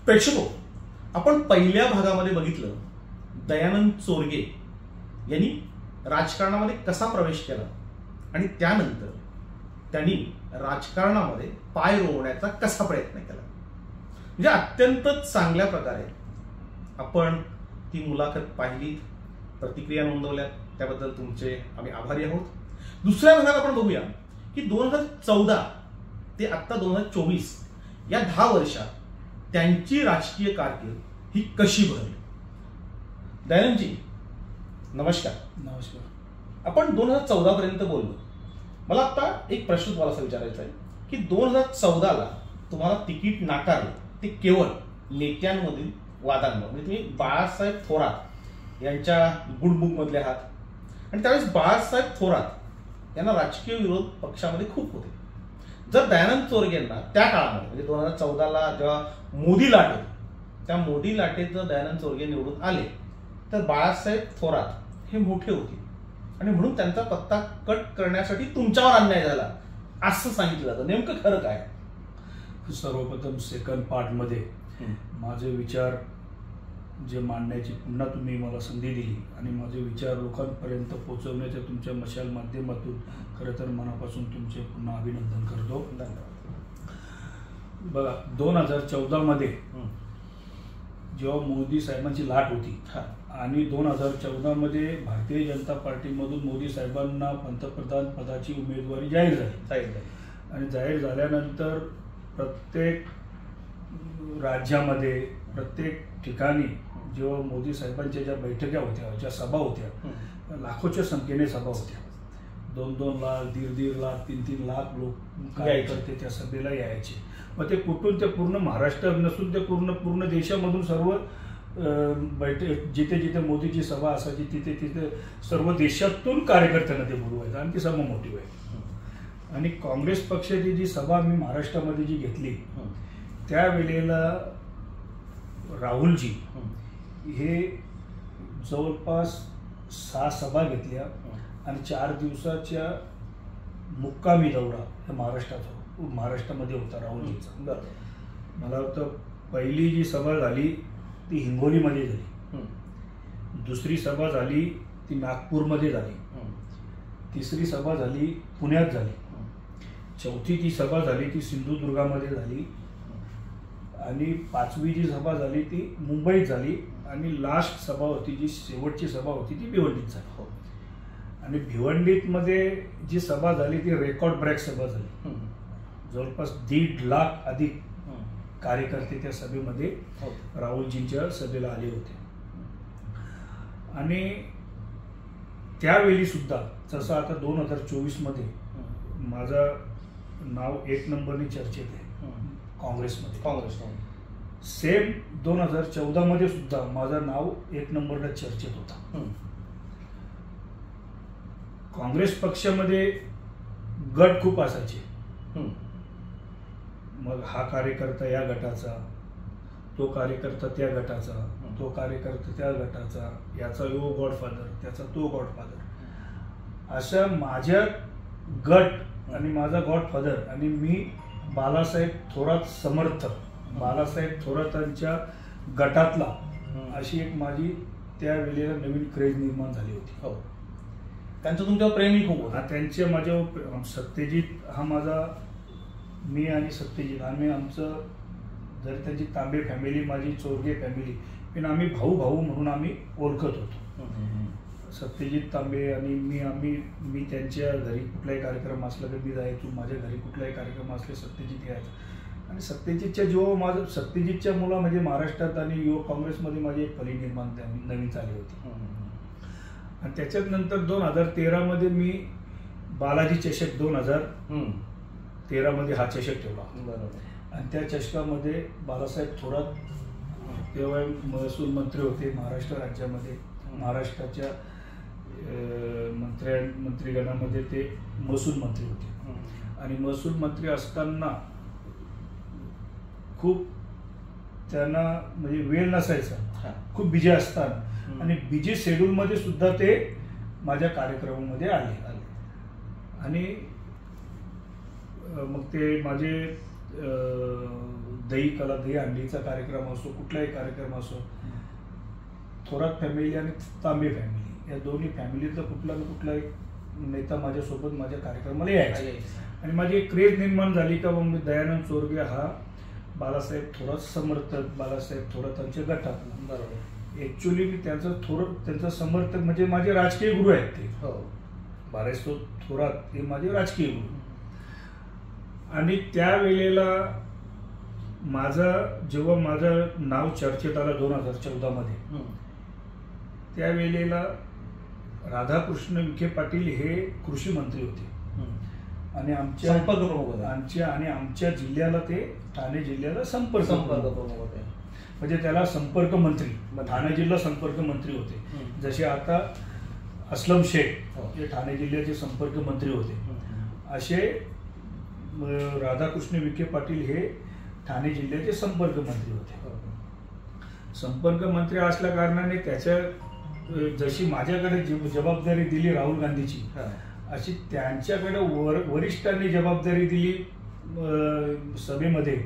प्रेक्षको, आपण पहिल्या भागामध्ये बघितलं दयानंद चोरगे यांनी राजकारणामध्ये कसा प्रवेश केला आणि त्यानंतर त्यांनी राजकारणामध्ये पाय रोवण्याचा कसा प्रयत्न केला. म्हणजे अत्यंत चांगल्या प्रकारे आपण ती मुलाखत पाहिली, प्रतिक्रिया नोंदवल्या, त्याबद्दल तुमचे आम्ही आभारी आहोत. दुसऱ्या भागात आपण बघूया की 2014 ते आता 2024 या 10 वर्षात त्यांची राजकीय कारकीर्द ही कशी भरली. दयानंदजी नमस्कार. नमस्कार. आपण 2014 पर्यंत बोललो. मला आता एक प्रश्न तुम्हाला असा विचारायचा आहे की 2014ला तुम्हाला तिकीट नाकारलं ते केवळ नेत्यांमधील वादांमुळे. म्हणजे तुम्ही बाळासाहेब थोरात यांच्या गुड बुक मधले आहात आणि त्यावेळेस बाळासाहेब थोरात यांना राजकीय विरोध पक्षामध्ये खूप होते. जर दयानंद चोरगेंना त्या काळामध्ये म्हणजे 2014ला जेव्हा मोदी लाट होती, त्या मोदी लाटेत जर दयानंद चोरगे निवडून आले तर बाळासाहेब थोरात हे मोठे होते आणि म्हणून त्यांचा पत्ता कट करण्यासाठी तुमच्यावर अन्याय झाला असं सांगितलं जातं. नेमकं खरं काय? सर्वप्रथम सेकंड पार्टमध्ये माझे विचार जे मांडण्याची पुन्हा तुम्ही मला संधी दिली आणि माझे विचार लोकांपर्यंत पोहोचवण्याच्या तुमच्या मशाल माध्यमातून खरं तर मनापासून तुमचे पुन्हा अभिनंदन करतो. बघा 2014 मध्ये जेव्हा मोदी साहेबांची लाट होती आणि 2014 मध्ये भारतीय जनता पार्टीमधून मोदी साहेबांना पंतप्रधान पदाची उमेदवारी जाहीर झाली आणि जाहीर झाल्यानंतर प्रत्येक राज्यामध्ये प्रत्येक ठिकाणी जेव्हा मोदी साहेबांच्या ज्या बैठका होत्या, ज्या सभा होत्या, लाखोच्या संख्येने सभा होत्या. 2-2 लाख, 1.5 लाख, 3-3 लाख लोक कार्यकर्ते त्या सभेला यायचे. मग ते कुठून, ते पूर्ण महाराष्ट्र नसून ते पूर्ण देशामधून सर्व जिथे जिथे मोदीची सभा असायची तिथे तिथे सर्व देशातून कार्यकर्त्यांना ते बोलवायचं आणि ती सभा मोठी व्हायची. आणि काँग्रेस पक्षाची जी सभा मी महाराष्ट्रामध्ये जी घेतली त्यावेळेला राहुलजी हे जवळपास 6 सभा घेतल्या आणि 4 दिवसाच्या मुक्कामी दौरा महाराष्ट्रामध्ये होता राहुलजीचा. मला वाटतं पहिली जी सभा झाली ती हिंगोलीमध्ये झाली, दुसरी सभा झाली ती नागपूरमध्ये झाली, तिसरी सभा झाली पुण्यात झाली, चौथी जी सभा झाली ती सिंधुदुर्गामध्ये झाली आणि 5वी जी सभा झाली ती मुंबईत झाली आणि लास्ट सभा होती, जी शेवटची सभा होती ती भिवंडीत झाली. आणि भिवंडीमध्ये जी सभा झाली ती रेकॉर्ड ब्रेक सभा झाली. जवळपास 1.5 लाख अधिक कार्यकर्ते त्या सभेमध्ये राहुलजींच्या सभेला आले होते. आणि त्यावेळी सुद्धा जसं आता 2024 मध्ये माझं नाव 1 नंबरने चर्चेत आहे काँग्रेसमध्ये, सेम 2014 मध्ये सुद्धा माझं नाव 1 नंबरला चर्चेत होता. काँग्रेस पक्षामध्ये गट खूप असायचे. मग हा कार्यकर्ता या गटाचा, तो कार्यकर्ता त्या गटाचा, तो कार्यकर्ता त्या गटाचा, याचा यो गॉडफादर, त्याचा तो गॉडफादर, अशा माझ्या गट आणि माझा गॉडफादर आणि मी बाळासाहेब थोरात समर्थक, बाळासाहेब थोरातांच्या गटातला, अशी एक माझी त्यावेळेला नवीन क्रेज निर्माण झाली होती. त्यांचं तुमच्यावर प्रेमही खूप होतं. त्यांचे माझ्या सत्यजित हा माझा, मी आणि सत्यजित आम्ही आमचं, जरी त्यांची तांबे फॅमिली माझी चोरगे फॅमिली, पण आम्ही भाऊ म्हणून आम्ही ओळखत होतो. सत्यजित तांबे आणि मी त्यांच्या घरी कुठलाही कार्यक्रम असला तर मी जायचो, माझ्या घरी कुठलाही कार्यक्रम असले सत्यजित यायचा. आणि सत्यजितच्या जेव्हा माझं सत्यजितच्या मुलं म्हणजे महाराष्ट्रात आणि युवक काँग्रेसमध्ये माझी एक फली निर्माण नवीन झाली होती. आणि त्याच्यात नंतर 2013 मध्ये मी बालाजी चषक 2013 मध्ये हा चषक ठेवला. आणि त्या चषकामध्ये बाळासाहेब थोरात तेव्हा महसूल मंत्री होते महाराष्ट्र राज्यामध्ये. महाराष्ट्राच्या मंत्रिगणामध्ये ते महसूल मंत्री होते. आणि महसूल मंत्री असताना खूप त्यांना म्हणजे वेळ नसायचा, खूप बिझी असतात आणि बिझी शेड्यूलमध्ये सुद्धा ते माझ्या कार्यक्रमामध्ये आले. आणि मग ते माझे दही अंडीचा कार्यक्रम असो, कुठलाही कार्यक्रम असो, थोरात फॅमिली आणि तांबे फॅमिली या दोन्ही फॅमिलीतला कुठला ना कुठला एक नेता माझ्यासोबत माझ्या कार्यक्रमाला यायचा. आणि माझी एक क्रेज निर्माण झाली का मग मी दयानंद चोरगे हा बाळासाहेब थोरात समर्थक, बाळासाहेब थोरातांच्या गटातला. बरोबर. ऍक्च्युली मी त्यांचा समर्थक म्हणजे माझे राजकीय गुरु आहेत ते. बाळासाहेब थोरात हे माझे राजकीय गुरु. आणि त्यावेळेला जेव्हा माझं नाव चर्चेत आलं 2014 मध्ये, त्यावेळेला राधाकृष्ण विखे पाटील हे कृषी मंत्री होते आणि आमच्या जिल्ह्याला ते ठाणे जिल्ह्याला संपर्क प्रमुख होते. म्हणजे त्याला संपर्क मंत्री, ठाणे जिल्हा संपर्क मंत्री होते. जसे आता असलम शेख हे ठाणे जिल्ह्याचे संपर्क मंत्री होते, असे राधाकृष्ण विखे पाटील हे ठाणे जिल्ह्याचे संपर्क मंत्री होते. संपर्क मंत्री असल्या कारणाने त्याच्या जशी माझ्याकडे जबाबदारी दिली राहुल गांधीची, अशी त्यांच्याकडे वरिष्ठांनी जबाबदारी दिली सभेमध्ये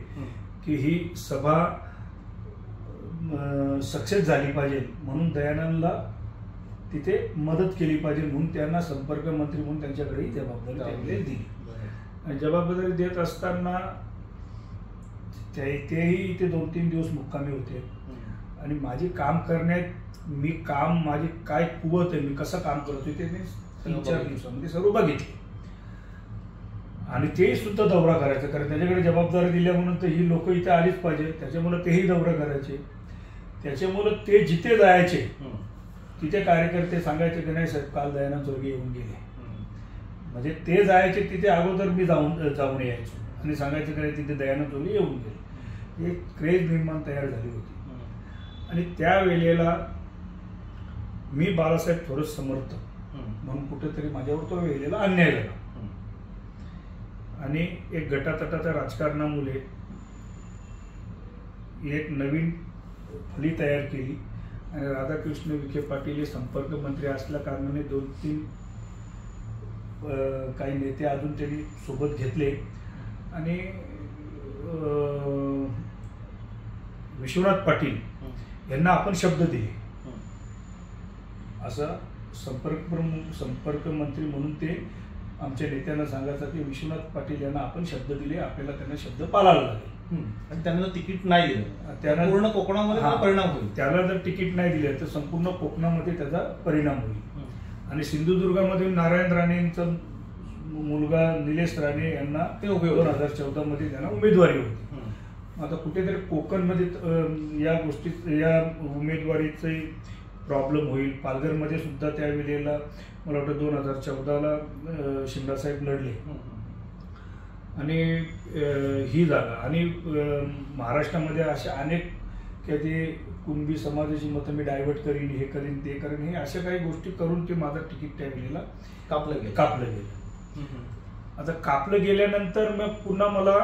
की ही सभा सक्सेस झाली पाहिजे, म्हणून दयानंदला तिथे मदत केली पाहिजे, म्हणून त्यांना संपर्क मंत्री म्हणून त्यांच्याकडेही जबाबदारी दिली. आणि जबाबदारी देत असताना तेही इथे 2-3 दिवस मुक्कामी होते. आणि माझे काम करण्यात माझी काय कुवत आहे, मी कसं काम करतोय ते मी 3-4 दिवसामध्ये सर्व बघितले. आणि ते सुद्धा दौरा करायचं, कारण त्याच्याकडे जबाबदारी दिल्या म्हणून तर ही लोक इथे आलीच पाहिजे, त्याच्यामुळे तेही दौरा करायचे. त्याच्यामुळे ते जिथे जायचे तिथे कार्यकर्ते सांगायचे की नाही साहेब काल दयानंद चोरगे येऊन गेले. म्हणजे ते जायचे तिथे अगोदर मी जाऊन यायचो आणि सांगायचं की तिथे दयानंद चोरगे येऊन गेले. एक क्रेज निर्माण तयार झाली होती. आणि त्यावेळेला मी बाळासाहेब थोरात समर्थक म्हणून कुठेतरी माझ्यावर तो वेळेला अन्याय झाला. आणि एक गटातटाच्या राजकारणामुळे एक नवीन फळी तयार केली आणि राधाकृष्ण विखे पाटील हे संपर्क मंत्री असल्या कारणाने 2-3 काही नेते अजून त्यांनी सोबत घेतले आणि विश्वनाथ पाटील यांना आपण शब्द दिले. असं संपर्क मंत्री म्हणून ते आमच्या नेत्यांना सांगायचं की विश्वनाथ पाटील यांना आपण शब्द दिले, आपल्याला त्यांना शब्द पाळायला लागले. आणि त्यांना जर तिकीट नाही दिलं त्यांना पूर्ण कोकणामध्ये परिणाम होईल. त्याला जर तिकीट नाही दिलं तर संपूर्ण कोकणामध्ये त्याचा परिणाम होईल. आणि सिंधुदुर्गामधील नारायण राणेंचा मुलगा निलेश राणे यांना 2014 मध्ये त्यांना उमेदवारी होती. आता कुठेतरी कोकणमध्ये या उमेदवारीचे प्रॉब्लेम होईल. पालघरमध्ये सुद्धा त्यावेळेला मला वाटतं 2014ला शिंदासाहेब लढले आणि ही जागा. आणि महाराष्ट्रामध्ये अशा अनेक काही कुणबी समाजाची मतं मी डायव्हर्ट करीन, हे करीन ते करीन, हे अशा काही गोष्टी करून ते माझं तिकीट त्यावेळेला कापलं गेलं. आता कापलं गेल्यानंतर मग पुन्हा मला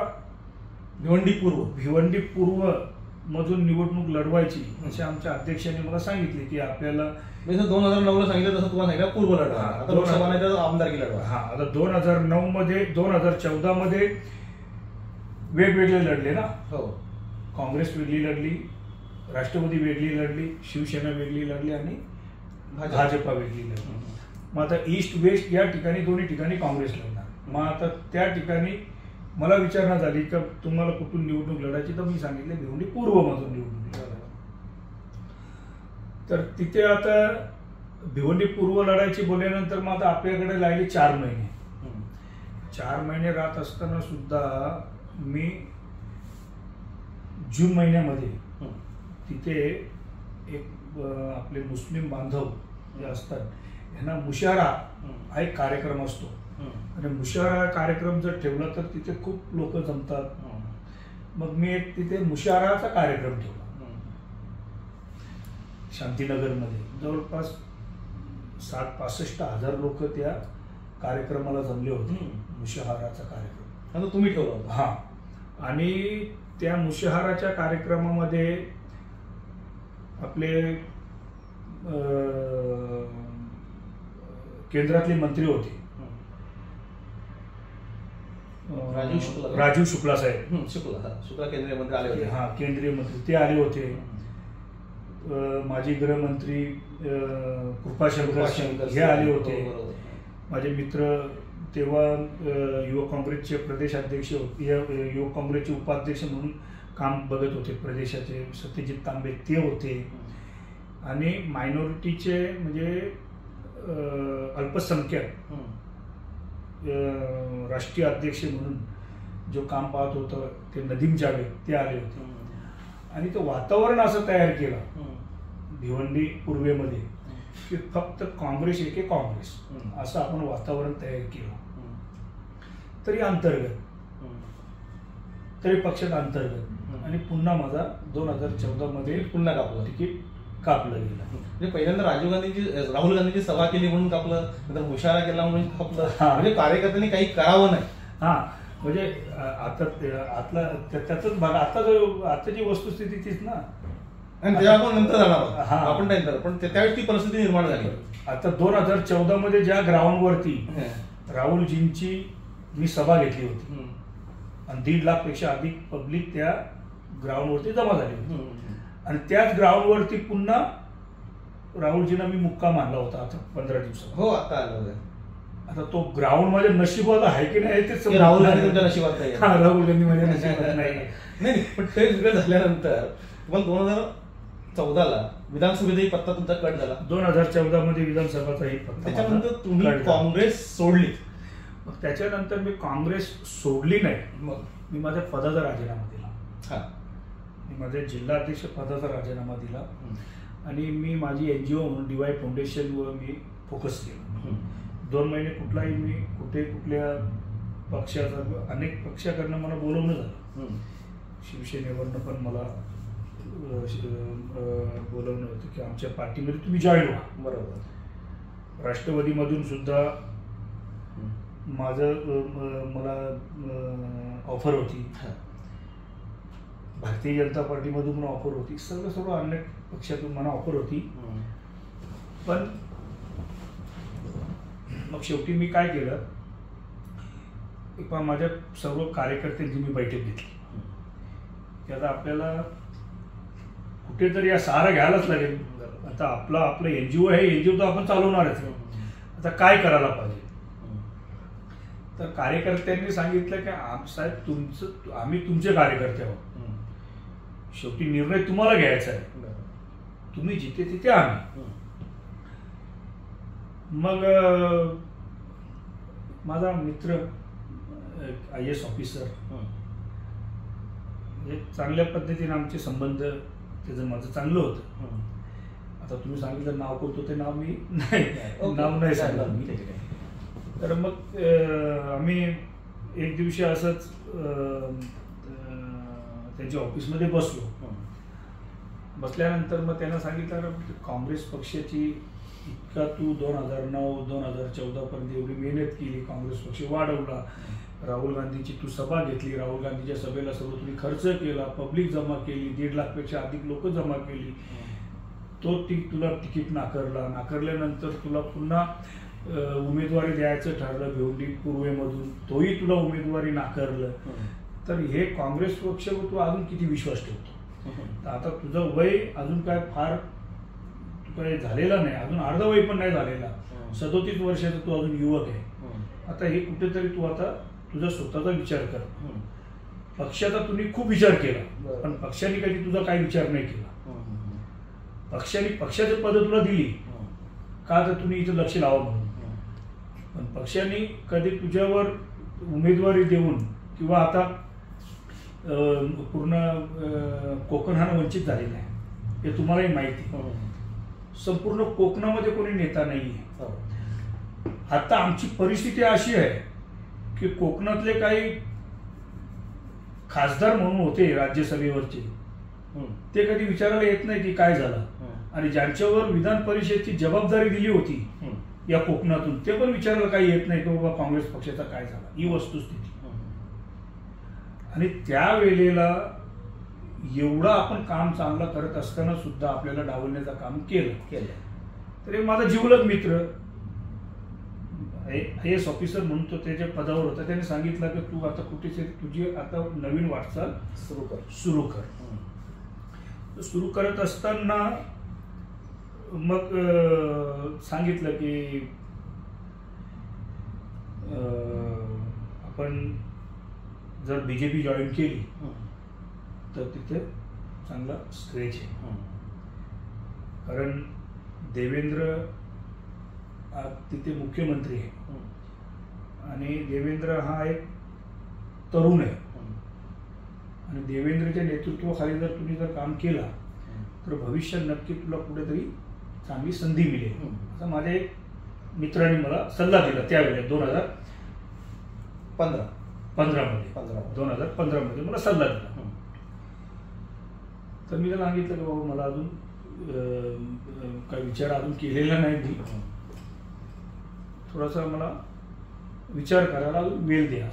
भिवंडी पूर्व मधून निवडणूक लढवायची असे आमच्या अध्यक्षांनी मला सांगितले की आपल्याला 2009 सांगितलं तसं तुम्हाला सांगितलं पूर्व लढवा, आमदारकी लढवा. आता 2009 मध्ये 2014 मध्ये वेगवेगळे लढले ना. काँग्रेस वेगळी लढली, राष्ट्रवादी वेगळी लढली, शिवसेना वेगळी लढली आणि भाजपा वेगळी लढली. मग आता ईस्ट वेस्ट या ठिकाणी दोन्ही ठिकाणी काँग्रेस लढणार. मग आता त्या ठिकाणी मला विचारणा झाली का तुम्हाला कुठून निवडणूक लढायची, तर मी सांगितलं भिवंडी पूर्व मधून निवडणूक लढायची. तर तिथे आता भिवंडी पूर्व लढायची बोलल्यानंतर मग आता आपल्याकडे लागले 4 महिने. 4 महिने राहत असताना सुद्धा मी जून महिन्यामध्ये तिथे एक आपले मुस्लिम बांधव जे असतात यांना मुशारा हा एक कार्यक्रम असतो. आणि मुशारा कार्यक्रम जर ठेवला तर तिथे खूप लोक जमतात. मग मी एक तिथे मुशाराचा कार्यक्रम ठेवला शांतीनगरमध्ये. जवळपास 65 हजार लोक त्या कार्यक्रमाला जमले होते. मुशहाराचा कार्यक्रम आता तुम्ही ठेवला होता. हा. आणि त्या मुशहाराच्या कार्यक्रमामध्ये आपले केंद्रातले मंत्री होते राजीव शुक्ला साहेब, शुक्ला केंद्रीय मंत्री आले होते. हा, केंद्रीय मंत्री ते आले होते. माजी गृहमंत्री कृपाशंकर हे आले होते. माझे मित्र तेव्हा युवक काँग्रेसचे प्रदेशाध्यक्ष, युवक काँग्रेसचे उपाध्यक्ष म्हणून काम बघत होते प्रदेशाचे सत्यजित तांबे ते होते. आणि मायनॉरिटीचे म्हणजे अल्पसंख्याक राष्ट्रीय अध्यक्ष म्हणून जो काम पाहत होतं ते नदीम जावेद ते आले होते. आणि ते वातावरण असं तयार केलं भिवंडी पूर्वेमध्ये की फक्त काँग्रेस एके काँग्रेस असं आपण वातावरण तयार केलं. तरी अंतर्गत, तरी पक्षात अंतर्गत. आणि पुन्हा माझा 2014 मध्ये पुन्हा कापलं, तिकीट कापलं गेलं. म्हणजे पहिल्यांदा राहुल गांधीची सभा केली म्हणून कापलं, नंतर हुशारा केला म्हणून कापलं. म्हणजे कार्यकर्त्यांनी काही करावं नाही. हा, म्हणजे आता त्याच भाग आता जी वस्तुस्थिती तीच ना. आणि त्याच्या आपण नंतर जाणार आपण नंतर, पण त्यावेळी ती परिस्थिती निर्माण झाली. आता 2014 मध्ये ज्या ग्राउंडवरती राहुलजींची मी सभा घेतली होती आणि 1.5 लाखपेक्षा अधिक पब्लिक त्या ग्राउंडवरती जमा झाली होती. आणि त्याच ग्राउंडवरती पुन्हा राहुलजींना मी मुक्काम आणला होता आता 15 दिवसात. हो, आता आलं होतं. आता तो ग्राउंड माझ्या नशिबात आहे की नाही ते राहुल गांधी तुमच्या नशिबात नाही. राहुल गांधी माझ्या नशिबात नाही. नाही, पण ते वेगळं झाल्यानंतर तुम्हाला 2014ला विधानसभेतही पत्ता तुमचा कट झाला. 2014 मध्ये विधानसभाचाही पत्ता. त्याच्यानंतर तुम्ही काँग्रेस सोडली. मग त्याच्यानंतर मी काँग्रेस सोडली नाही. मग मी माझ्या पदाचा राजीनामा दिला. मी माझ्या जिल्हाध्यक्ष पदाचा राजीनामा दिला आणि मी माझी NGO म्हणून DY फाउंडेशनवर मी फोकस केला. 2 महिने कुठलाही मी कुठल्या पक्षाचा, अनेक पक्षाकडनं मला बोलवणं झालं. शिवसेनेवरनं पण मला बोलवणं होतं की आमच्या पार्टीमध्ये तुम्ही जॉईन व्हा. बरोबर. राष्ट्रवादीमधून सुद्धा मला ऑफर होती. भारतीय जनता पार्टीमधून पण ऑफर होती. सर्व अनेक पक्षातून मला ऑफर होती. पण मग शेवटी मी काय केलं, माझ्या सर्व कार्यकर्त्यांची मी बैठक घेतली की आता आपल्याला कुठेतरी या सहारा घ्यायलाच लागेल. आता आपलं NGO आहे, NGO तर आपण चालवणारच. आता काय करायला पाहिजे. तर कार्यकर्त्यांनी सांगितलं की साहेब आम्ही तुमचे कार्यकर्ते आहोत, शेवटी निर्णय तुम्हाला घ्यायचा आहे, तुम्ही जिथे तिथे आम्ही. मग माझा मित्र IAS ऑफिसर, चांगल्या पद्धतीने आमचे संबंध त्याचं माझं चांगलं होतं. आता तुम्ही सांगितलं नाव कोणतं, ते नाव मी नाव नाही सांगणार मी. तर मग आम्ही एक दिवशी असंच त्यांच्या ऑफिसमध्ये बसलो. बसल्यानंतर मग त्यांना सांगितलं काँग्रेस पक्षाची इतका तू 2009-2014 पर्यंत एवढी मेहनत केली, काँग्रेस पक्ष वाढवला, राहुल गांधीची तू सभा घेतली, राहुल गांधीच्या सभेला सर्व तुम्ही खर्च केला, पब्लिक जमा केली, 1.5 लाखपेक्षा अधिक लोक जमा केली, तुला तिकीट नाकारल्यानंतर तुला पुन्हा उमेदवारी द्यायचं ठरलं भिवंडी पूर्वेमधून, तोही तुला उमेदवारी नाकारलं. तर हे काँग्रेस पक्षावर तू अजून किती विश्वास ठेवतो. तर आता तुझं वय अजून काय फार काही झालेला नाही, अजून अर्ध वय पण नाही झालेला, 37 वर्षाचा तू अजून युवक आहे. आता हे कुठेतरी तू आता तुझा स्वतःचा विचार कर. पक्षाचा तुम्ही खूप विचार केला, पण पक्षाने कधी तुझा काही विचार नाही केला. पक्षाने पक्षाची पद तुला दिली का, तर तुम्ही इथं लक्ष लावा म्हणून. पण पक्षाने कधी तुझ्यावर उमेदवारी देऊन, किंवा आता पूर्ण कोकण हा वंचित झालेला आहे, हे तुम्हालाही माहिती. संपूर्ण कोकणामध्ये कोणी नेता नाहीये. आता आमची परिस्थिती अशी आहे की कोकणातले काही खासदार म्हणून होते राज्यसभेवरचे, ते कधी विचारायला येत नाही की काय झालं. आणि ज्यांच्यावर विधान परिषदेची जबाबदारी दिली होती या कोकणातून, ते पण विचारायला काही येत नाही की बाबा काँग्रेस पक्षाचा काय झाला. ही वस्तुस्थिती. आणि त्यावेळेला एवढं आपण काम चांगलं करत असताना सुद्धा आपल्याला डावलण्याचं काम केलं. तर माझा जिवलग मित्र IAS ऑफिसर म्हणून तो त्याच्या पदावर होता. त्याने सांगितलं की तू आता कुठे तुझी आता नवीन वाटचाल सुरू कर. सुरू करत असताना मग सांगितलं की आपण जर BJP जॉईन केली तर तिथे चांगला स्ट्रेच आहे. कारण देवेंद्र तिथे मुख्यमंत्री आहे आणि देवेंद्र हा एक तरुण आहे आणि देवेंद्रच्या नेतृत्वाखाली जर तुम्ही जर काम केला तर भविष्यात नक्की तुला कुठेतरी चांगली संधी मिळेल असं माझ्या एक मित्रांनी मला सल्ला दिला त्यावेळेला 2015 मध्ये मला सल्ला दिला. तर मी त्याला सांगितलं की बाबा मला अजून काही विचार अजून केलेला नाही, मी थोडासा मला विचार करायला वेळ द्या.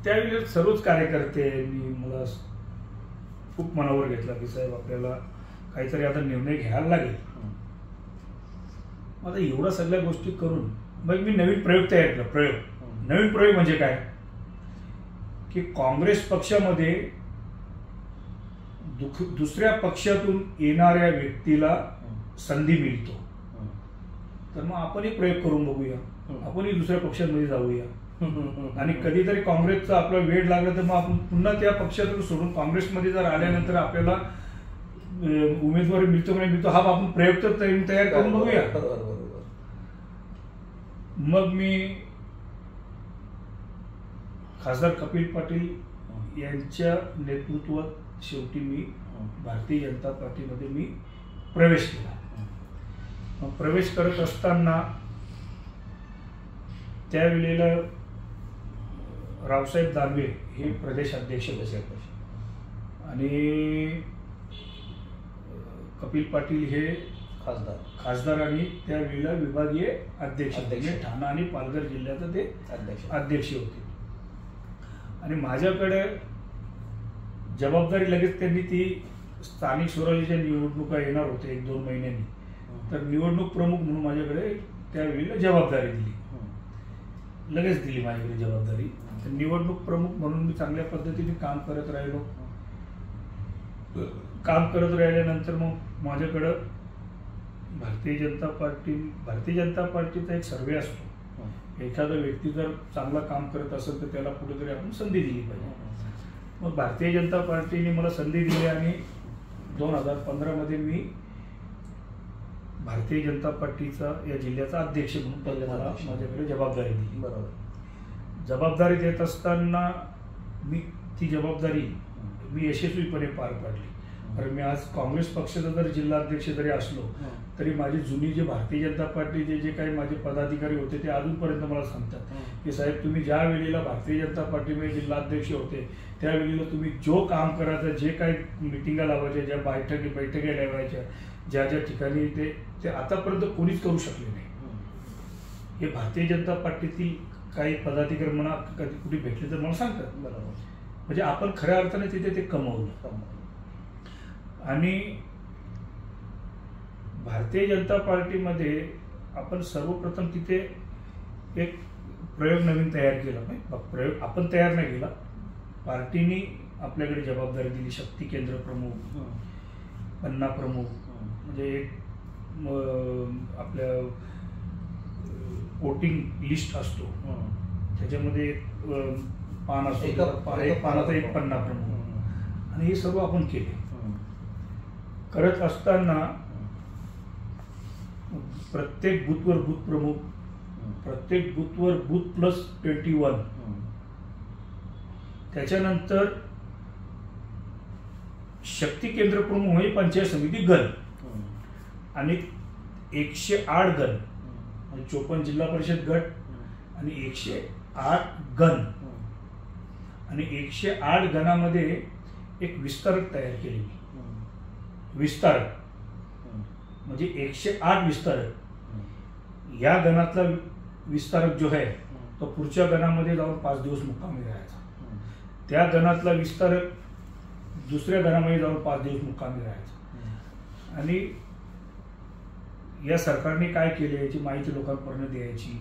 त्यावेळी सर्वच कार्यकर्ते मला खूप मनावर घेतला की साहेब आपल्याला काहीतरी आता निर्णय घ्यायला लागेल. आता एवढ्या सगळ्या गोष्टी करून मग मी नवीन प्रयोग तयार केला. नवीन प्रयोग म्हणजे काय की काँग्रेस पक्षामध्ये दुसऱ्या पक्षातून येणाऱ्या व्यक्तीला संधी मिळतो, तर मग आपण एक प्रयोग करून बघूया, आपणही दुसऱ्या पक्षांमध्ये जाऊया आणि कधीतरी काँग्रेसचा आपला वेळ लागला तर मग आपण पुन्हा त्या पक्षातून सोडून काँग्रेसमध्ये जर आल्यानंतर आपल्याला उमेदवारी मिळतो की नाही मिळतो हा आपण प्रयोग तर तयार करून बघूया. मग मी खासदार कपिल पाटील यांच्या नेतृत्वात शेवटी मी भारतीय जनता पार्टीमध्ये मी प्रवेश केला. मग प्रवेश करत असताना त्यावेळेला रावसाहेब दानवे हे प्रदेश अध्यक्ष होते आणि कपिल पाटील हे खासदार आणि त्यावेळेला विभागीय अध्यक्ष ठाणा आणि पालघर जिल्ह्याचे ते अध्यक्ष होते. आणि माझ्याकडे जबाबदारी लगेच त्यांनी ती स्थानिक स्वराज्याच्या निवडणुका येणार होते 1-2 महिन्यांनी, तर निवडणूक प्रमुख म्हणून माझ्याकडे त्यावेळेला जबाबदारी दिली, लगेच दिली माझ्याकडे जबाबदारी. तर निवडणूक प्रमुख म्हणून मी चांगल्या पद्धतीने काम करत राहिलो. काम करत राहिल्यानंतर मग माझ्याकडं भारतीय जनता पार्टीचा एक सर्वे असतो. एखादा व्यक्ती जर चांगला काम करत असेल तर त्याला कुठेतरी आपण संधी दिली पाहिजे. मग भारतीय जनता पार्टीने मला संधी दिली आणि 2015 मी भारतीय जनता पार्टीचा या जिल्ह्याचा अध्यक्ष म्हणून मला माझ्याकडे जबाबदारी दिली. बरोबर. जबाबदारी देत असताना मी ती जबाबदारी मी यशस्वीपणे पार पाडली. कारण मी आज काँग्रेस पक्षाचा जर जिल्हा अध्यक्ष जरी असलो तरी माझी जुनी जे भारतीय जनता पार्टीचे जे काही माझे पदाधिकारी होते ते अजूनपर्यंत मला सांगतात की साहेब तुम्ही ज्या वेळेला भारतीय जनता पार्टीमध्ये जिल्हा अध्यक्ष होते त्यावेळेला तुम्ही जो काम करायचं, जे काही मिटिंगा लावायच्या, ज्या बैठकी लावायच्या, ज्या ठिकाणी ते आतापर्यंत कोणीच करू शकले नाही. हे भारतीय जनता पार्टीतील काही पदाधिकारी म्हणा कधी कुठे भेटले तर मला सांगतात. बरोबर. म्हणजे आपण खऱ्या अर्थाने तिथे ते कमवलं. आणि भारतीय जनता पार्टीमध्ये आपण सर्वप्रथम तिथे एक प्रयोग नवीन तयार केला. प्रयोग आपण तयार नाही केला, पार्टीने आपल्याकडे जबाबदारी दिली. शक्ती केंद्र प्रमुख, पन्ना प्रमुख, म्हणजे एक आपल्या वोटिंग लिस्ट असतो त्याच्यामध्ये पान असतो, एक पानाचा एक पन्ना प्रमुख, आणि हे सर्व आपण केले. करत असताना प्रत्येक बूथवर बूथ प्रमुख, प्रत्येक बूथवर बूथ +21, त्याच्यानंतर शक्ती केंद्र प्रमुख म्हणजे पंचायत समिती गण आणि 108 गण म्हणजे 54 जिल्हा परिषद गट आणि 108 गण आणि 108 गणामध्ये एक विस्तारक तयार केले. विस्तारक म्हणजे 108 विस्तारक. या गणातला विस्तारक जो आहे तो पुढच्या गणामध्ये जाऊन 5 दिवस मुक्कामी राहायचा. त्या गणातला विस्तारक दुसऱ्या गणामध्ये जाऊन 5 दिवस मुक्कामी राहायचा. आणि या सरकारने काय केले याची माहिती लोकांपर्यंत द्यायची.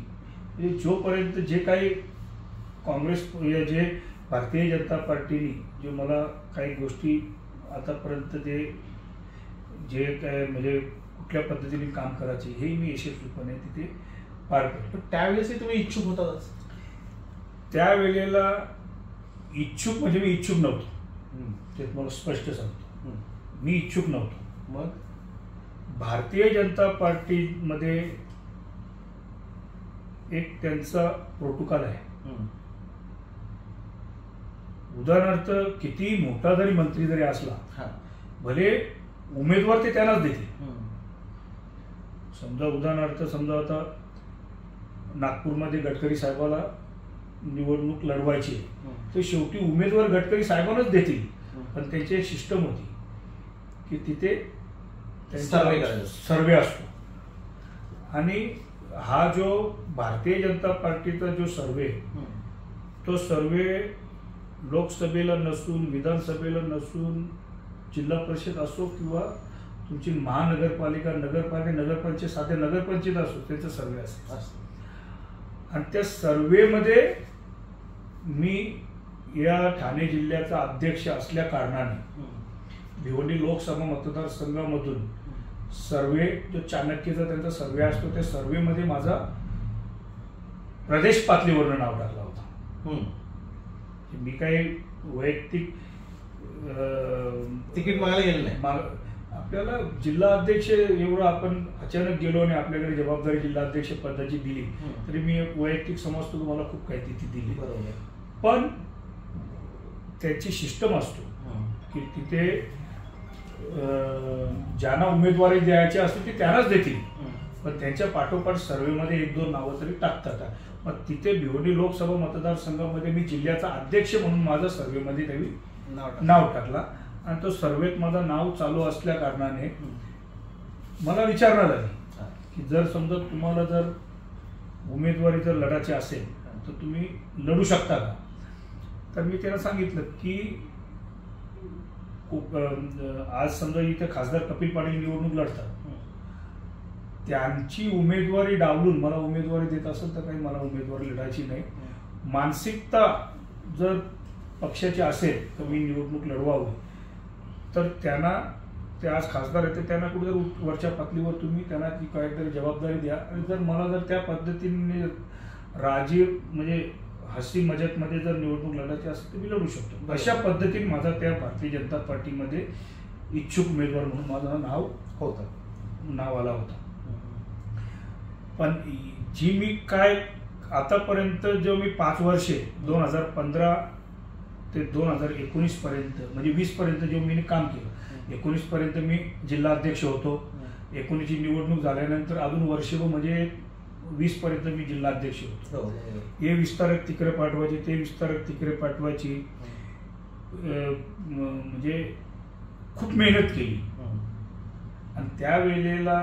म्हणजे जोपर्यंत जे काही काँग्रेस जे भारतीय जनता पार्टीने जे मला काही गोष्टी आतापर्यंत जे काय म्हणजे कुठल्या पद्धतीने काम करायचे हे मी यशस्वीपणे तिथे पार पडले. पण त्यावेळेसही तुम्ही इच्छुक होतातच. त्यावेळेला इच्छुक म्हणजे मी इच्छुक नव्हतो, ते तुम्हाला स्पष्ट सांगतो. मी इच्छुक नव्हतो. मग भारतीय जनता पार्टीमध्ये एक त्यांचा प्रोटोकॉल आहे. उदाहरणार्थ किती मोठा जरी मंत्री जरी असला भले उमेदवार ते त्यांनाच देतील. समजा उदाहरणार्थ समजा आता नागपूरमध्ये गडकरी साहेबाला निवडणूक लढवायची तर शेवटी उमेदवार गडकरी साहेबांनाच देतील. पण त्यांची एक सिस्टम होती की तिथे सर्वे असतो. आणि हा जो भारतीय जनता पार्टीचा जो सर्वे तो सर्वे लोकसभेला नसून विधानसभेला नसून जिल्हा परिषद असो किंवा तुमची महानगरपालिका नगरपंचायत साधे नगरपंचायत असो त्यांचा सर्वे असतो. आणि त्या सर्वेमध्ये मी या ठाणे जिल्ह्याचा अध्यक्ष असल्या कारणाने भिवंडी लोकसभा मतदारसंघामधून सर्वे जो चाणक्यचा त्यांचा सर्वे असतो त्या सर्वेमध्ये माझा प्रदेश पातळीवरनं नाव टाकला होता. मी काही वैयक्तिक तिकीट मागायला गेलं नाही. आपल्याला जिल्हा अध्यक्ष एवढं आपण अचानक गेलो आणि आपल्याकडे जबाबदारी जिल्हा अध्यक्ष पदाची दिली तरी मी वैयक्तिक समजतो तुम्हाला खूप काही तिथे दिली. पण त्याची सिस्टम असतो की तिथे ज्यांना उमेदवारी द्यायची असते ते त्यांनाच देतील. पण त्यांच्या पाठोपाठ सर्वेमध्ये 1-2 नावं तरी टाकतात. मग तिथे भिवंडी लोकसभा मतदारसंघामध्ये मी जिल्ह्याचा अध्यक्ष म्हणून माझा सर्वेमध्ये त्यांनी नाव टाकला. आणि तो सर्वेत माझं नाव चालू असल्या कारणाने मला विचारण्यात आली की जर समजा तुम्हाला जर उमेदवारी जर लढायची असेल तर तुम्ही लढू शकता का. तर मी त्यांना सांगितलं की आज समजा इथे खासदार कपिल पाटील निवडणूक लढतात, त्यांची उमेदवारी डावलून मला उमेदवारी देत असेल तर काही मला उमेदवारी लढायची नाही. मानसिकता जर पक्षाची असेल तर मी निवडणूक लढवावी तर त्यांना ते आज खासदार आहेत त्यांना कुठे जर वरच्या पातळीवर तुम्ही त्यांना ती काहीतरी जबाबदारी द्या. आणि जर मला जर त्या पद्धतीने राजीव म्हणजे हसी मजाकमध्ये जर निवडणूक लढायची असेल तर मी लढू शकतो. अशा पद्धतीने माझा त्या भारतीय जनता पार्टीमध्ये इच्छुक उमेदवार म्हणून माझं नाव आला होता. पण जी मी काय आतापर्यंत जो मी 5 वर्षे 2015 ते 2019 पर्यंत म्हणजे 20 पर्यंत जो मी काम केलं. 19 पर्यंत मी जिल्हा अध्यक्ष होतो. 19 ची निवडणूक झाल्यानंतर अजून वर्षभर म्हणजे 20 पर्यंत मी जिल्हा अध्यक्ष होतो. हे विस्तारक तिकडे पाठवायचे ते विस्तारक तिकडे पाठवायची म्हणजे खूप मेहनत केली. आणि त्यावेळेला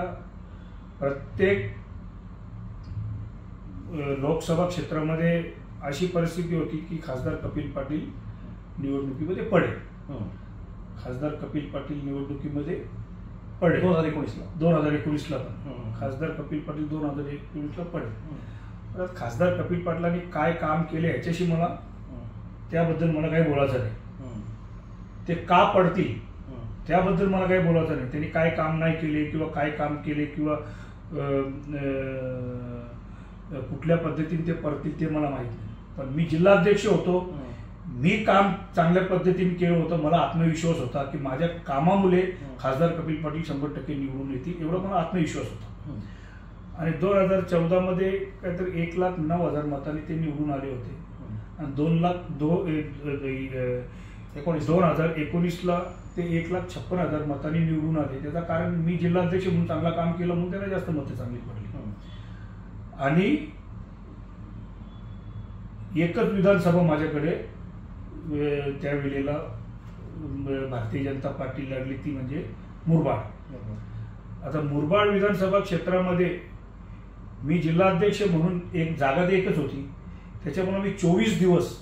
प्रत्येक लोकसभा क्षेत्रामध्ये अशी परिस्थिती होती की खासदार कपिल पाटील निवडणुकीमध्ये पडेल. खासदार कपिल पाटील निवडणुकीमध्ये पडेल 2019ला पण खासदार कपिल पाटील 2019ला पडेल. खासदार कपिल पाटलांनी काय काम केले याच्याशी मला त्याबद्दल मला काही बोलायचं नाही. ते का पडतील त्याबद्दल मला काही बोलायचं नाही. त्यांनी काय काम नाही केले किंवा काय काम केले किंवा कुठल्या पद्धतीने ते पडतील ते मला माहित नाही. पण मी जिल्हा अध्यक्ष होतो. मी काम चांगल्या पद्धतीने केलं होतं. मला आत्मविश्वास होता की माझ्या कामामुळे खासदार कपिल पाटील 100% निवडून येतील एवढा मला आत्मविश्वास होता. आणि 2014 मध्ये काहीतरी 1,09,000 मतांनी ते निवडून आले होते. आणि 2019ला ते 1,56,000 मतांनी निवडून आले. त्याचं कारण मी जिल्हा अध्यक्ष म्हणून चांगला काम केलं म्हणून त्यांना जास्त मतं चांगली पडली. आणि एकच विधानसभा माझ्याकडे त्यावेळेला भारतीय जनता पार्टी लढली ती म्हणजे मुरबाड. आता मुरबाड विधानसभा क्षेत्रामध्ये मी जिल्हाध्यक्ष म्हणून एक जागा एकच होती. त्याच्यामुळे मी 24 दिवस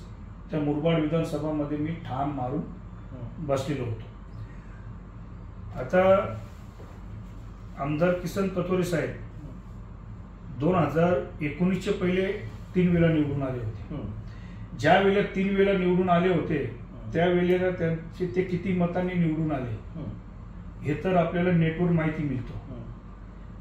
त्या मुरबाड विधानसभामध्ये मी ठाम मारून बसलेलो होतो. आता आमदार किसन कथोरे साहेब 2019च्या पहिले 3 वेळा निवडून आले होते. ज्या वेळेला 3 वेळा निवडून आले होते त्यावेळेला त्यांचे ते किती मतांनी निवडून आले हे तर आपल्याला नेटवर माहिती मिळतो.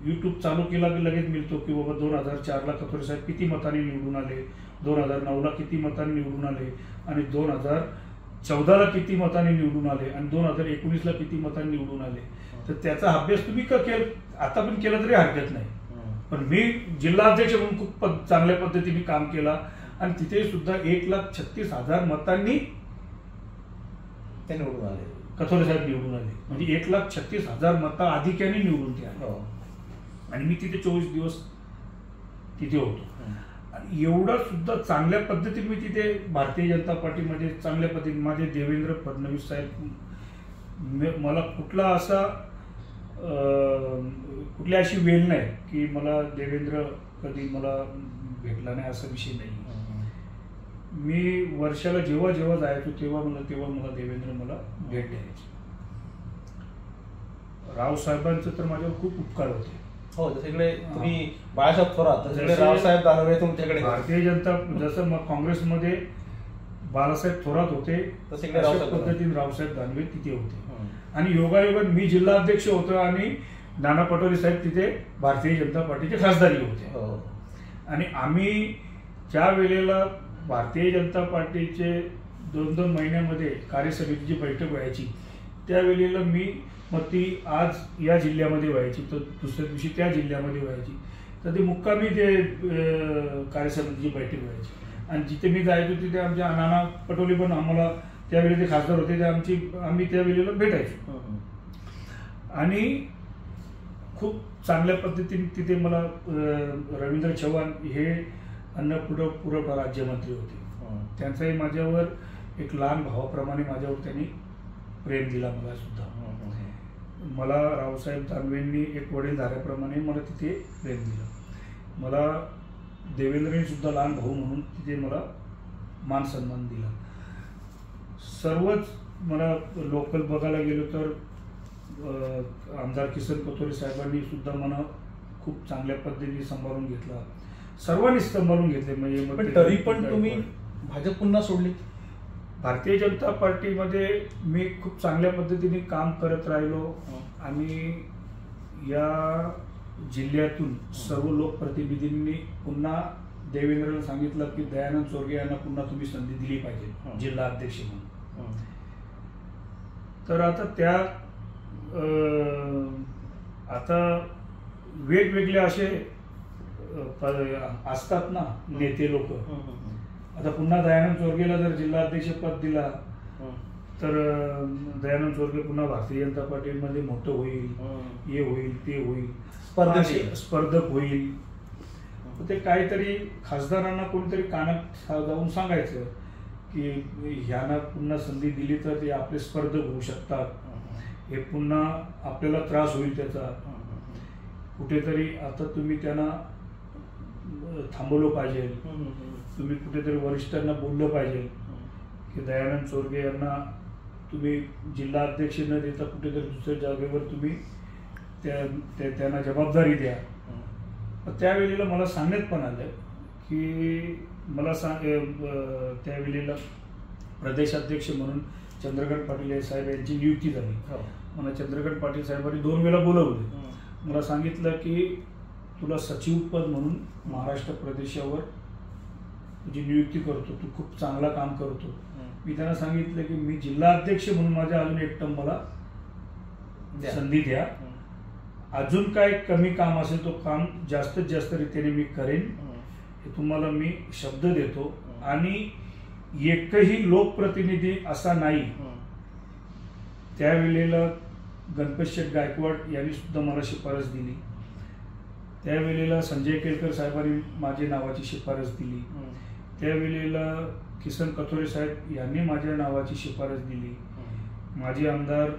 युट्यूब चालू केला की लगेच मिळतो की बाबा 2004ला कथोरे साहेब किती मतांनी निवडून आले, 2009ला किती मतांनी निवडून आले आणि 2014ला किती मतांनी निवडून आले आणि 2019ला किती मतांनी निवडून आले. तर त्याचा अभ्यास तुम्ही आता पण केला तरी हरकत नाही. पण मी जिल्हा अध्यक्ष म्हणून खूप चांगल्या पद्धतीने काम केला आणि तिथे सुद्धा 1,36,000 मतांनी ते निवडून आले, कथोरे साहेब निवडून आले. म्हणजे 1,36,000 मतं अधिक्याने निवडून ते आले. आणि मी तिथे 24 दिवस तिथे होतो. आणि एवढं सुद्धा चांगल्या पद्धतीने मी तिथे भारतीय जनता पार्टीमध्ये चांगल्या पद्धतीने माझे देवेंद्र फडणवीस साहेब, मला कुठला असा कुठली अशी वेळ नाही की मला देवेंद्र कधी मला भेटला नाही असा विषय नाही. मी वर्षाला जेव्हा जेव्हा जायचो तेव्हा मला देवेंद्र मला भेट द्यायचे. रावसाहेबांचं तर माझ्यावर खूप उपकार होते. हो, जसं इकडे तुम्ही बाळासाहेब थोरात, रावसाहेब दानवे तुमच्याकडे. भारतीय जनता जसं मग काँग्रेसमध्ये बाळासाहेब थोरात होते तसे पद्धतीने रावसाहेब दानवे तिथे होते. आणि योगायोगात मी जिल्हा अध्यक्ष होतो आणि नाना पटोले साहेब तिथे भारतीय जनता पार्टीचे खासदारी होते. आणि आम्ही ज्या वेळेला भारतीय जनता पार्टीचे 2-2 महिन्यामध्ये कार्यसमितीची बैठक व्हायची त्यावेळेला मी मग ती आज या जिल्ह्यामध्ये व्हायची तर दुसऱ्या दिवशी त्या जिल्ह्यामध्ये व्हायची. तर ते मुक्कामी ते कार्यसमितीची बैठक व्हायची. आणि जिथे मी जायचो तिथे आमच्या नाना पटोले पण आम्हाला त्यावेळी ते खासदार होते ते आम्ही त्या वेळेला भेटायचो. आणि खूप चांगल्या पद्धतीने तिथे मला रवींद्र चव्हाण हे अन्न पुरवठा राज्यमंत्री होते. त्यांचाही माझ्यावर एक लहान भावाप्रमाणे माझ्यावर त्यांनी प्रेम दिला. मला सुद्धा मला रावसाहेब दानवेंनी एक वडीलधाऱ्याप्रमाणे मला तिथे प्रेम दिलं. मला देवेंद्रने सुद्धा लहान भाऊ म्हणून तिथे मला मान सन्मान दिला. सर्वच मला लोकल बघायला गेलो तर आमदार किसन कथोरे साहेबांनी सुद्धा मला खूप चांगल्या पद्धतीने सांभाळून घेतला. सर्वांनीच सांभाळून घेतले. म्हणजे तरी पण तुम्ही भाजप पुन्हा सोडली. भारतीय जनता पार्टीमध्ये मी खूप चांगल्या पद्धतीने काम करत राहिलो. आणि या जिल्ह्यातून सर्व लोकप्रतिनिधींनी पुन्हा देवेंद्रला सांगितलं की दयानंद चोरगे यांना पुन्हा तुम्ही संधी दिली पाहिजे जिल्हा अध्यक्ष म्हणून. तर आता त्या आता वेगवेगळे असे असतात ना नेते लोक. आता पुन्हा दयानंद चोरगेला जर जिल्हा अध्यक्ष पद दिला तर दयानंद चोरगे पुन्हा भारतीय जनता पार्टीमध्ये मोठं होईल, हे होईल ते होईल, स्पर्धक होईल. ते काहीतरी खासदारांना कोणीतरी कानात जाऊन सांगायचं की ह्यांना पुन्हा संधी दिली तर ते आपले स्पर्धक होऊ शकतात, हे पुन्हा आपल्याला त्रास होईल त्याचा. कुठेतरी आता तुम्ही त्यांना थांबवलं पाहिजे. तुम्ही कुठेतरी वरिष्ठांना बोललं पाहिजे की दयानंद चोरगे यांना तुम्ही जिल्हा अध्यक्ष न देता कुठेतरी दुसऱ्या जागेवर तुम्ही त्यांना जबाबदारी द्या. त्यावेळेला मला सांगण्यात पण आलं की मला त्यावेळेला प्रदेशाध्यक्ष म्हणून चंद्रकांत पाटील साहेब यांची नियुक्ती झाली. मला चंद्रकांत पाटील साहेबांनी 2 वेळा बोलवले. मला सांगितलं की तुला सचिव पद म्हणून महाराष्ट्र प्रदेशावर तुझी नियुक्ती करतो, तू खूप चांगला काम करतो. मी त्यांना सांगितलं की मी जिल्हा अध्यक्ष म्हणून माझ्या अजून एक टर्म मला संधी द्या. अजून काय कमी काम असेल तो काम जास्तीत जास्त रीतीने मी करेन हे तुम्हाला मी शब्द देतो. आणि एकही लोकप्रतिनिधी असा नाही. त्यावेळेला गणपत शेठ गायकवाड यांनी सुद्धा मला शिफारस दिली. त्यावेळेला संजय केळकर साहेबांनी माझ्या नावाची शिफारस दिली. त्यावेळेला किसन कथोरे साहेब यांनी माझ्या नावाची शिफारस दिली. माजी आमदार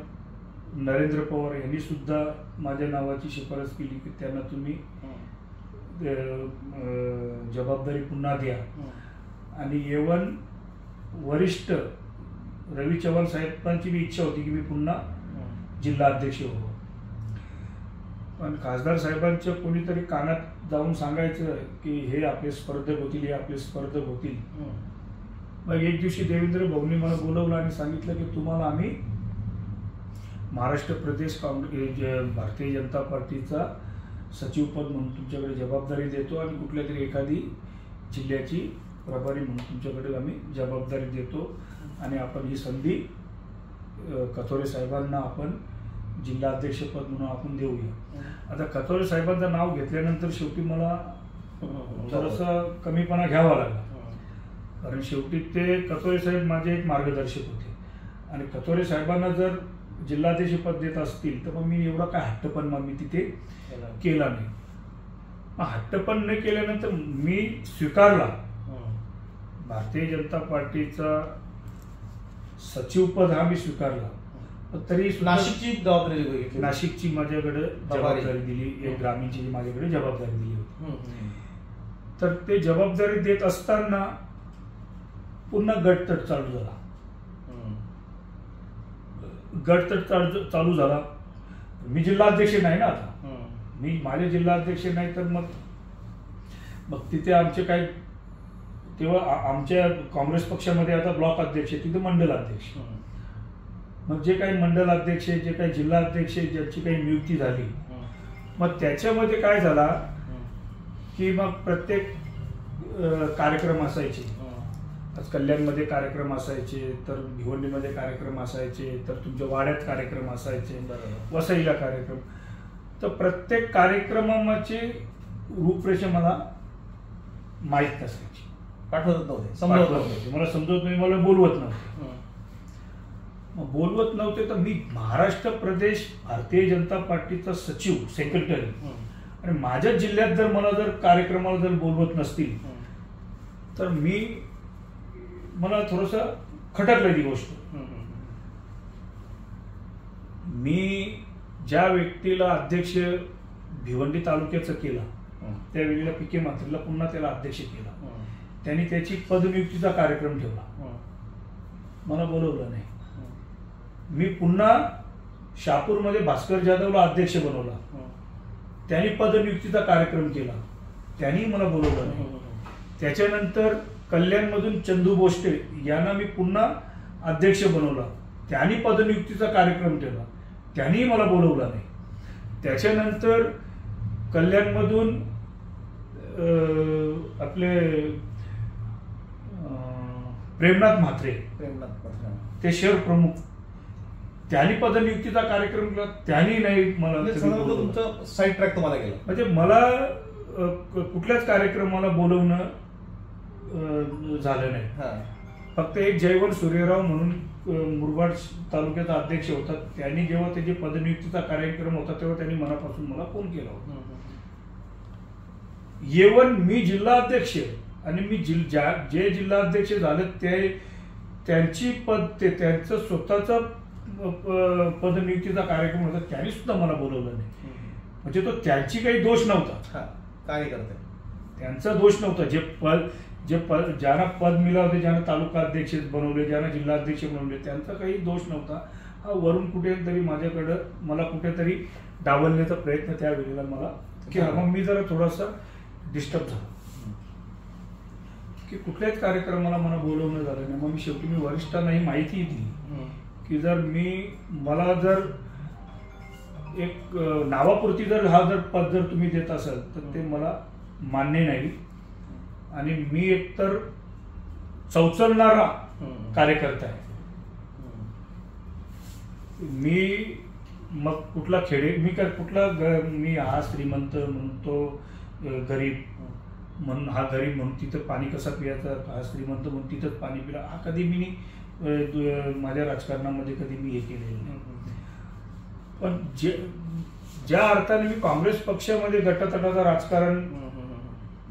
नरेंद्र पवार यांनी सुद्धा माझ्या नावाची शिफारस केली की त्यांना तुम्ही जबाबदारी पुन्हा द्या. आणि एवन वरिष्ठ रवी चव्हाण साहेबांची मी इच्छा होती की मी पुन्हा जिल्हा अध्यक्ष व्हावं. पण खासदार साहेबांच्या कोणीतरी कानात जाऊन सांगायचं की हे आपले स्पर्धक होतील, हे आपले स्पर्धक होतील. मग एक दिवशी देवेंद्र भाऊंनी मला बोलवलं आणि सांगितलं की तुम्हाला आम्ही महाराष्ट्र प्रदेश काँग्रेस भारतीय जनता पार्टीचा सचिवपद म्हणून तुमच्याकडे जबाबदारी देतो आणि कुठल्या तरी एखादी जिल्ह्याची प्रभारी म्हणून तुमच्याकडे आम्ही जबाबदारी देतो आणि आपण ही संधी कथोरे साहेबांना आपण जिल्हाध्यक्षपद म्हणून आपण देऊया. आता कथोरे साहेबांचं नाव घेतल्यानंतर शेवटी मला थोडासा कमीपणा घ्यावा लागला, कारण शेवटी ते कथोरे साहेब माझे एक मार्गदर्शक होते आणि कथोरे साहेबांना जर जिल्हाध्यक्षपद देत असतील तर मग मी एवढा काय हट्टपण मग मी तिथे केला नाही. मग हट्टपण न केल्यानंतर मी स्वीकारला भारतीय जनता पार्टीचा सचिवपद, हा मी स्वीकारला. तरी नाशिकची जबाबदारी घेतली, नाशिकची माझ्याकडे जबाबदारी दिली, एक ग्रामीणची माझ्याकडे जबाबदारी दिली होती. तर ते जबाबदारी देत असताना पुन्हा गटतट चालू झाला. गटतट चालू झाला. मी जिल्हाध्यक्ष नाही ना, आता मी माझे जिल्हाध्यक्ष नाही तर मग तिथे आमचे काय, तेव्हा आमच्या काँग्रेस पक्षामध्ये आता ब्लॉक अध्यक्ष, तिथे मंडल अध्यक्ष. मग जे काही मंडल अध्यक्ष, जे काही जिल्हा अध्यक्ष, ज्याची काही नियुक्ती झाली, मग त्याच्यामध्ये काय झाला की मग प्रत्येक कार्यक्रम असायचे. आज कल्याणमध्ये कार्यक्रम असायचे, तर भिवंडीमध्ये कार्यक्रम असायचे, तर तुमच्या वाड्यात कार्यक्रम असायचे, वसईला कार्यक्रम. तर प्रत्येक कार्यक्रमाचे रूपरेषा मला माहीत नसायची, पाठवत नव्हते, मला समजत नाही, मला बोलवत नव्हते. मग बोलवत नव्हते तर मी महाराष्ट्र प्रदेश भारतीय जनता पार्टीचा सचिव, सेक्रेटरी, आणि माझ्या जिल्ह्यात जर मला जर कार्यक्रमाला जर बोलवत नसतील तर मला थोडस खटकलं ती गोष्ट. मी ज्या व्यक्तीला अध्यक्ष भिवंडी तालुक्याचं केला, त्यावेळेला पीके मात्रेला पुन्हा त्याला अध्यक्ष केला, त्यांनी त्याची पदनियुक्तीचा कार्यक्रम ठेवला, मला बोलवलं नाही. मी पुन्हा शहापूरमध्ये भास्कर जाधवला अध्यक्ष बनवला, त्यांनी पदनियुक्तीचा कार्यक्रम केला, त्यांनी मला बोलवलं नाही. त्याच्यानंतर कल्याणमधून चंदू बोष्टे यांना मी पुन्हा अध्यक्ष बनवला, त्यांनी पदनियुक्तीचा कार्यक्रम ठेवला, त्यांनी मला बोलवला नाही. त्याच्यानंतर कल्याणमधून आपले प्रेमनाथ म्हात्रे, ते शहर प्रमुख, त्यांनी पदनियुक्तीचा कार्यक्रम केला, त्यांनी नाही मला. तुमचं साईड ट्रॅक तुम्हाला गेला, म्हणजे मला कुठल्याच कार्यक्रमाला बोलवणं झालं नाही. फक्त एक जयवंत सूर्यराव म्हणून मुरबाड तालुक्याचा अध्यक्ष होता, त्यांनी जेव्हा त्याची पदनियुक्तीचा कार्यक्रम होता तेव्हा त्यांनी मनापासून मला फोन केला होता. येवन मी जिल्हा अध्यक्ष आणि मी जे जिल्हा अध्यक्ष झाले त्यांची त्यांचं स्वतःचा पदनियुक्तीचा कार्यक्रम होता, त्यांनी सुद्धा मला बोलवलं नाही. म्हणजे तो त्यांची काही दोष नव्हता, कार्यकर्ते त्यांचा दोष नव्हता. ज्यांना पद मिळालं होते, ज्यांना तालुका अध्यक्ष बनवले, ज्यांना जिल्हाध्यक्ष बनवले, त्यांचा काही दोष नव्हता. हा वरून कुठेतरी मला कुठेतरी डावलण्याचा प्रयत्न त्यावेळेला मला केला. मग मी जरा थोडासा डिस्टर्ब झालो की कुठल्याच कार्यक्रमाला मला बोलवणं झालं नाही. मग शेवटी मी वरिष्ठांनाही माहिती दिली की मला जर एक नावापुरती हा पद जर तुम्ही देत असाल तर ते मला मान्य नाही. आणि मी एकतर चौचलणारा कार्यकर्ता आहे. मी मग कुठला मी हा श्रीमंत म्हणून तो गरीब म्हणून, हा गरीब म्हणून तिथं पाणी कसं पियाचं, हा श्रीमंत म्हणून तिथंच पाणी पिला, हा कधी मी माझ्या राजकारणामध्ये कधी मी हे केलेलं नाही. पण ज्या अर्थाने मी काँग्रेस पक्षामध्ये गटतटाचं राजकारण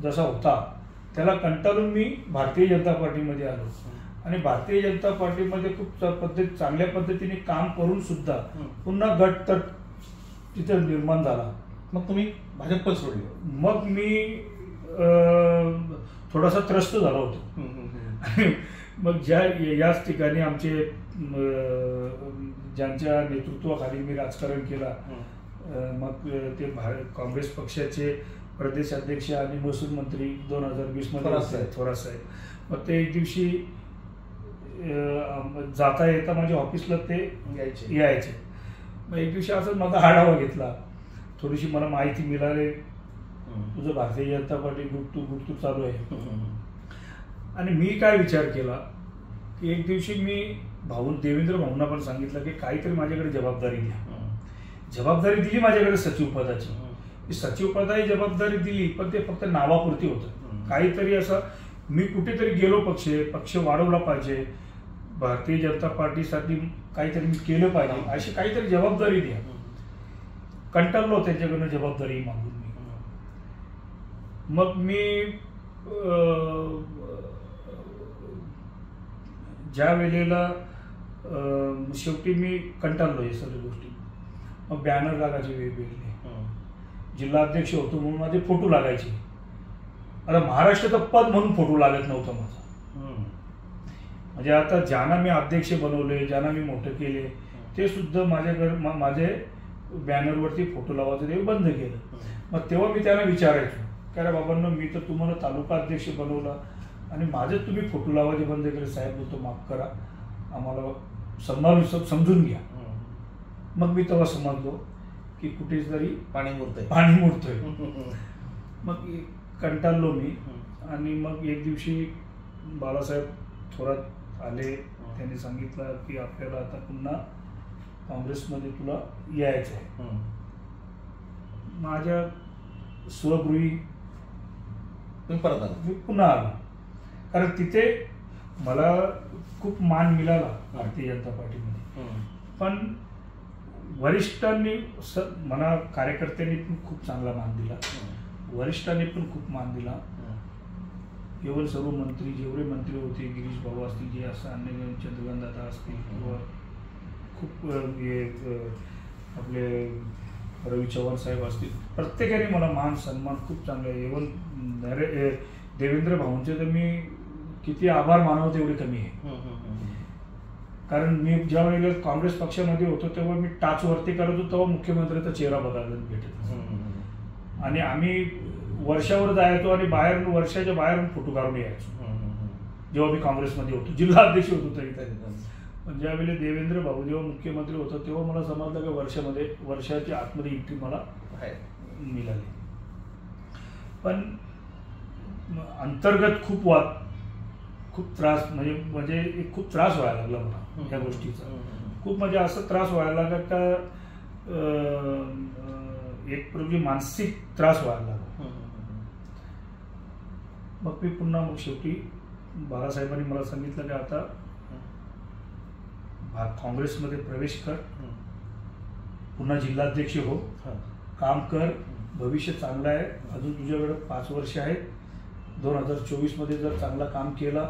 जसा होता त्याला कंटाळून मी भारतीय जनता पार्टीमध्ये आलो. आणि भारतीय जनता पार्टीमध्ये खूप चांगल्या पद्धतीने काम करून सुद्धा पुन्हा गटतट तिथे निर्माण झाला. मग तुम्ही भाजप पण सोडली. मग मी थोडासा त्रस्त झालो होतो. मग याच ठिकाणी आमचे ज्यांच्या नेतृत्वाखाली मी राजकारण केला, मग ते काँग्रेस पक्षाचे प्रदेश अध्यक्ष आणि महसूल मंत्री 2020 मध्ये थोरात साहेब, मग ते एक दिवशी जाता येता माझ्या ऑफिसला ते यायचे. मग एक दिवशी असं माझा आढावा घेतला, थोडीशी मला माहिती मिळाली, तुझं भारतीय जनता पार्टी गुटतू चालू आहे. आणि मी काय विचार केला की एक दिवशी मी देवेंद्र भाऊंना पण सांगितलं की काहीतरी माझ्याकडे जबाबदारी द्या. जबाबदारी दिली माझ्याकडे सचिव पदाची. सचिव पदाची जबाबदारी दिली, पण ते फक्त नावापुरती होतं. काहीतरी असं मी कुठेतरी गेलो, पक्ष वाढवला पाहिजे, भारतीय जनता पार्टीसाठी काहीतरी मी केलं पाहिजे, अशी काहीतरी जबाबदारी द्या. कंटाळलो त्यांच्याकडनं जबाबदारी मागून मी. मग मी ज्या वेळेला शेवटी मी कंटाळलो हे सगळ्या गोष्टी, मग बॅनर लागायचे वेगवेगळे, जिल्हा अध्यक्ष होतो म्हणून माझे फोटो लागायचे. आता महाराष्ट्राचं पद म्हणून फोटो लागत नव्हता माझा. म्हणजे आता ज्यांना मी अध्यक्ष बनवले, ज्यांना मी मोठं केले, ते सुद्धा माझे बॅनरवरती फोटो लावायचं ते बंद केलं. मग तेव्हा मी त्यांना विचारायचो, कारण बाबांना मी तर तुम्हाला तालुका अध्यक्ष बनवला आणि माझे तुम्ही फोटो लावायचे बंद केले. साहेब बोलतो माफ करा, आम्हाला समजून घ्या. मग मी तेव्हा समजलो की कुठेच तरी पाणी मुरतोय. मग कंटाळलो मी. आणि मग एक दिवशी बाळासाहेब थोरात आले, त्यांनी सांगितलं की आपल्याला आता पुन्हा काँग्रेसमध्ये तुला यायचं आहे. माझ्या स्वगृही मी पुन्हा आलो, कारण तिथे मला खूप मान मिळाला भारतीय जनता पार्टीमध्ये. पण वरिष्ठांनी मला कार्यकर्त्यांनी पण खूप चांगला मान दिला, वरिष्ठांनी पण खूप मान दिला. केवळ सर्व मंत्री जेवढे मंत्री होते, गिरीश भाऊ असतील, जे असं अन्य चंद्रकांत दादा असतील, किंवा खूप आपले रवी चव्हाण साहेब असतील, प्रत्येकाने मला मान सन्मान खूप चांगला आहे. इव्हन देवेंद्र भाऊंचे तर मी किती आभार मानावं तेवढे कमी आहे. कारण मी ज्या वेळेला काँग्रेस पक्षामध्ये होतो तेव्हा मी टाचवरती करत होतो, तेव्हा मुख्यमंत्र्याचा चेहरा बघायला भेटत. आणि आम्ही वर्षावर जायचो आणि वर्षाच्या बाहेरून फोटो काढून यायचो जेव्हा मी काँग्रेसमध्ये होतो, जिल्हा अध्यक्ष होतो तरी. पण ज्यावेळी देवेंद्र भाऊ जेव्हा मुख्यमंत्री होतो तेव्हा मला समजलं की वर्षाच्या आतमध्ये एंट्री मला मिळाली. पण अंतर्गत खूप त्रास म्हणजे खूप त्रास व्हायला लागला मला या गोष्टीचा. खूप म्हणजे असं त्रास व्हायला लागला का एक प्रकारची मानसिक त्रास व्हायला लागला. मग मी पुन्हा शेवटी बाळासाहेबांनी मला सांगितलं की आता काँग्रेसमध्ये प्रवेश कर, पुन्हा जिल्हाध्यक्ष हो, काम कर, भविष्य चांगलं आहे, अजून तुझ्याकडे 5 वर्ष आहेत. 2024 मध्ये जर चांगला काम केला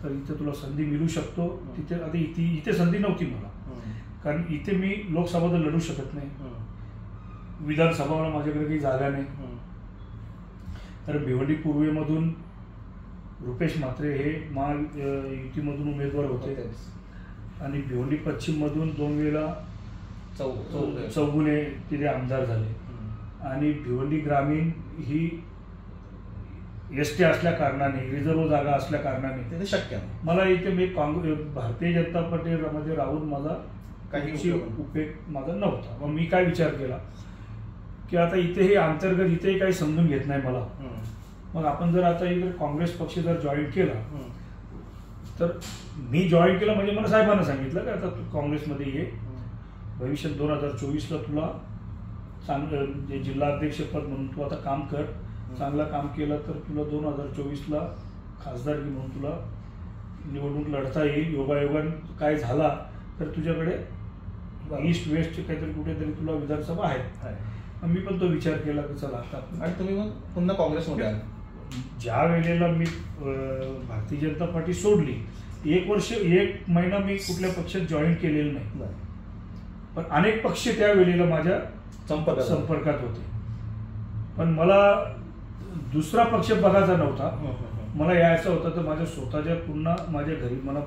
तर इथे तुला संधी मिळू शकतो. तिथे आता इथे संधी नव्हती मला, कारण इथे मी लोकसभा तर लढू शकत नाही, विधानसभाला माझ्याकडे काही जागा नाही. तर भिवंडी पूर्वेमधून रुपेश म्हात्रे हे महायुतीमधून उमेदवार होते आणि भिवंडी पश्चिम मधून 2 वेळा चौगुले तिथे आमदार झाले. आणि भिवंडी ग्रामीण ही एसटी असल्या कारणाने, रिझर्व्ह जागा असल्या कारणाने शक्य मला इथे मी भारतीय जनता पार्टीमध्ये राहून माझा काही उपयोग माझा नव्हता. मग मी काय विचार केला की आता इथेही अंतर्गत इथेही काही समजून घेत नाही मला. मग आपण जर आता इकडे काँग्रेस पक्ष जर जॉईन केला, तर मी जॉईन केलं म्हणजे मला साहेबांना सांगितलं की आता तू काँग्रेसमध्ये ये, भविष्यात 2024ला तुला चांगलं जिल्हा अध्यक्षपद म्हणून तू आता काम कर, चांगलं काम केलं तर तुला 2024ला खासदारकी म्हणून तुला निवडणूक लढता येईल. योगायोगान काय झाला तर तुझ्याकडे ईस्ट वेस्ट काहीतरी कुठेतरी तुला विधानसभा आहे. मी पण तो विचार केला की चला आता. आणि तुम्ही मग पुन्हा काँग्रेसमध्ये आले. ज्या वेळेला मी भारतीय जनता पार्टी सोडली, 1 महिना मी कुठल्या पक्षात जॉईन केलेलं नाही, पण अनेक पक्ष त्या वेळेला माझ्या संपर्कात होते. पण मला दुसरा पक्ष बघायचा नव्हता, मला यायचं होतं तर माझ्या स्वतःच्या पुन्हा माझ्या घरी मला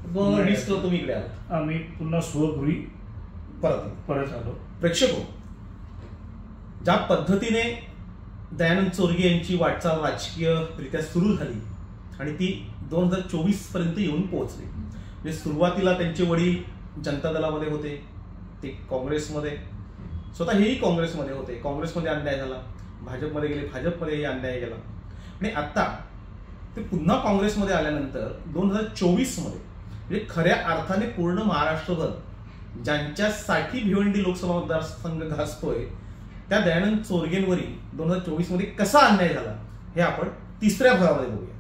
2020ला तुम्ही इकडे आला. आम्ही पुन्हा स्वगृही परत आलो. प्रेक्षक ज्या पद्धतीने दयानंद चोरगे यांची वाटचाल राजकीयरित्या सुरू झाली आणि ती 2024 पर्यंत येऊन पोहोचली. म्हणजे सुरुवातीला त्यांचे वडील जनता दलामध्ये होते, ते काँग्रेसमध्ये, स्वतः हेही काँग्रेसमध्ये होते, काँग्रेसमध्ये अन्याय झाला, भाजपमध्ये गेले, भाजपमध्येही अन्याय गेला आणि आता ते पुन्हा काँग्रेसमध्ये आल्यानंतर 2024 मध्ये म्हणजे खऱ्या अर्थाने पूर्ण महाराष्ट्रभर ज्यांच्यासाठी भिवंडी लोकसभा मतदारसंघ गाजतोय त्या दयानंद चोरगेंवरील 2024 मध्ये कसा अन्याय झाला हे आपण तिसऱ्या भागामध्ये बघूया.